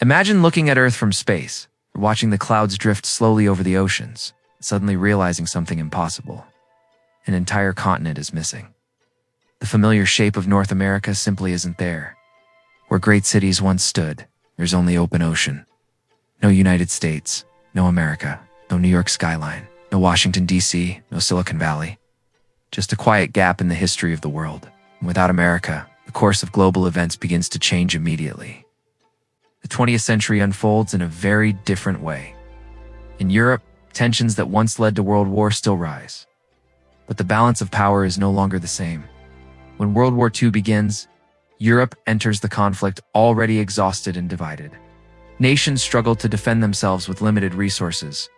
Imagine looking at Earth from space, watching the clouds drift slowly over the oceans, suddenly realizing something impossible. An entire continent is missing. The familiar shape of North America simply isn't there. Where great cities once stood, there's only open ocean. No United States, no America, no New York skyline, no Washington, D.C., no Silicon Valley. Just a quiet gap in the history of the world. And without America, the course of global events begins to change immediately. The 20th century unfolds in a very different way. In Europe, tensions that once led to World War still rise. But the balance of power is no longer the same. When World War II begins, Europe enters the conflict already exhausted and divided. Nations struggle to defend themselves with limited resources.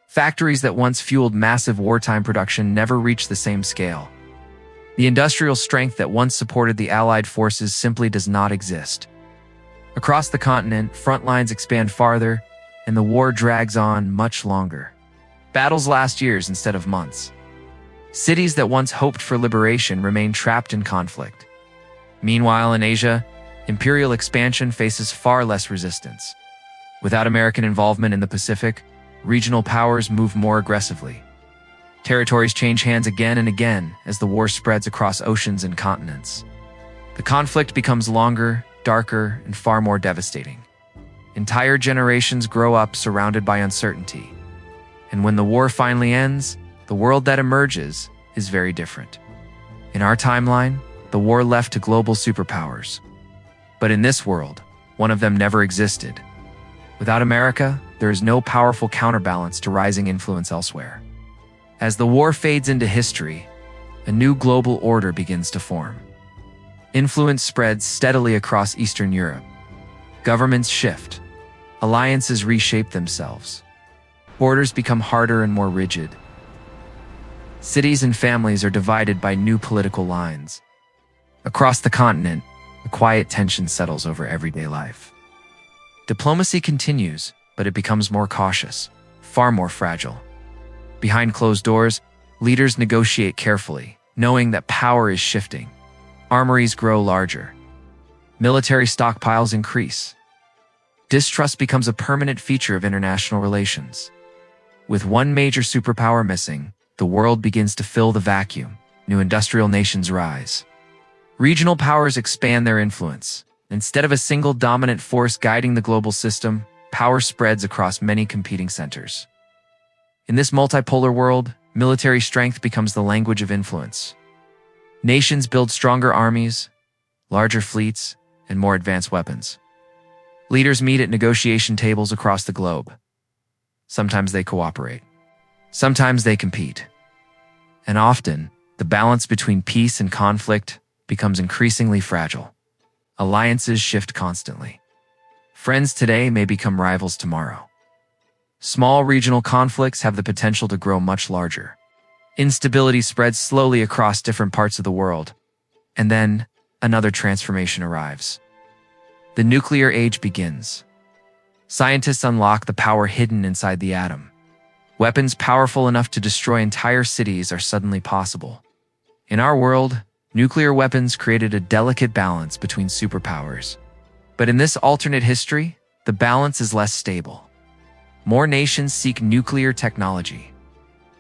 Factories that once fueled massive wartime production never reach the same scale. The industrial strength that once supported the Allied forces simply does not exist. Across the continent, front lines expand farther, and the war drags on much longer. Battles last years instead of months. Cities that once hoped for liberation remain trapped in conflict. Meanwhile, in Asia, imperial expansion faces far less resistance. Without American involvement in the Pacific, regional powers move more aggressively. Territories change hands again and again as the war spreads across oceans and continents. The conflict becomes longer, darker, and far more devastating. Entire generations grow up surrounded by uncertainty. And when the war finally ends, the world that emerges is very different. In our timeline, the war left to global superpowers. But in this world, one of them never existed. Without America, there is no powerful counterbalance to rising influence elsewhere. As the war fades into history, a new global order begins to form. Influence spreads steadily across Eastern Europe. Governments shift. Alliances reshape themselves. Borders become harder and more rigid. Cities and families are divided by new political lines. Across the continent, a quiet tension settles over everyday life. Diplomacy continues, but it becomes more cautious, far more fragile. Behind closed doors, leaders negotiate carefully, knowing that power is shifting. Armories grow larger. Military stockpiles increase. Distrust becomes a permanent feature of international relations. With one major superpower missing, the world begins to fill the vacuum. New industrial nations rise. Regional powers expand their influence. Instead of a single dominant force guiding the global system, power spreads across many competing centers. In this multipolar world, military strength becomes the language of influence. Nations build stronger armies, larger fleets, and more advanced weapons. Leaders meet at negotiation tables across the globe. Sometimes they cooperate. Sometimes they compete. And often, the balance between peace and conflict becomes increasingly fragile. Alliances shift constantly. Friends today may become rivals tomorrow. Small regional conflicts have the potential to grow much larger. Instability spreads slowly across different parts of the world. And then, another transformation arrives. The nuclear age begins. Scientists unlock the power hidden inside the atom. Weapons powerful enough to destroy entire cities are suddenly possible. In our world, nuclear weapons created a delicate balance between superpowers. But in this alternate history, the balance is less stable. More nations seek nuclear technology.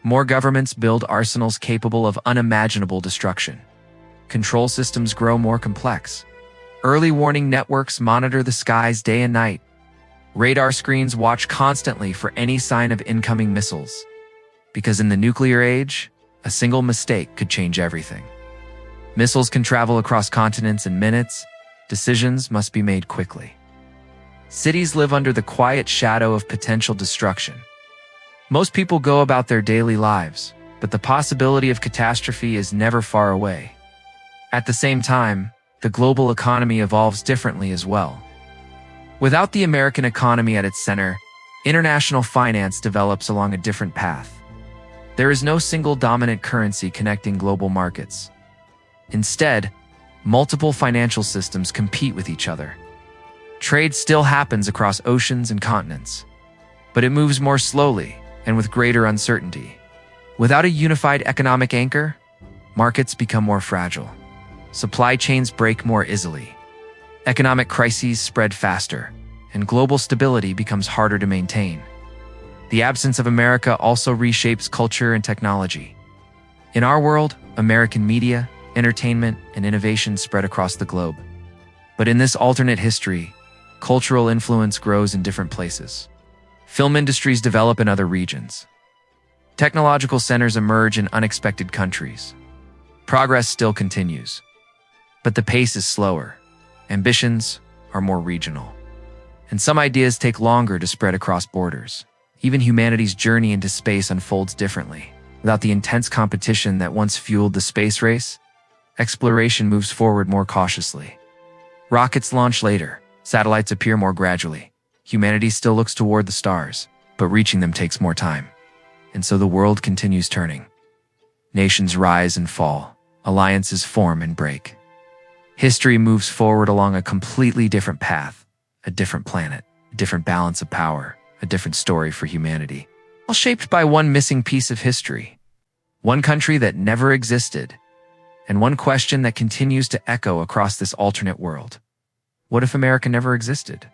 More governments build arsenals capable of unimaginable destruction. Control systems grow more complex. Early warning networks monitor the skies day and night. Radar screens watch constantly for any sign of incoming missiles. Because in the nuclear age, a single mistake could change everything. Missiles can travel across continents in minutes. Decisions must be made quickly. Cities live under the quiet shadow of potential destruction. Most people go about their daily lives, but the possibility of catastrophe is never far away. At the same time, the global economy evolves differently as well. Without the American economy at its center, international finance develops along a different path. There is no single dominant currency connecting global markets. Instead, multiple financial systems compete with each other. Trade still happens across oceans and continents, but it moves more slowly and with greater uncertainty. Without a unified economic anchor, markets become more fragile. Supply chains break more easily. Economic crises spread faster, and global stability becomes harder to maintain. The absence of America also reshapes culture and technology. In our world, American media, entertainment, and innovation spread across the globe. But in this alternate history, cultural influence grows in different places. Film industries develop in other regions. Technological centers emerge in unexpected countries. Progress still continues, but the pace is slower. Ambitions are more regional. And some ideas take longer to spread across borders. Even humanity's journey into space unfolds differently. Without the intense competition that once fueled the space race, exploration moves forward more cautiously. Rockets launch later, satellites appear more gradually. Humanity still looks toward the stars, but reaching them takes more time. And so the world continues turning. Nations rise and fall, alliances form and break. History moves forward along a completely different path, a different planet, a different balance of power, a different story for humanity. All shaped by one missing piece of history. One country that never existed, and one question that continues to echo across this alternate world. What if America never existed?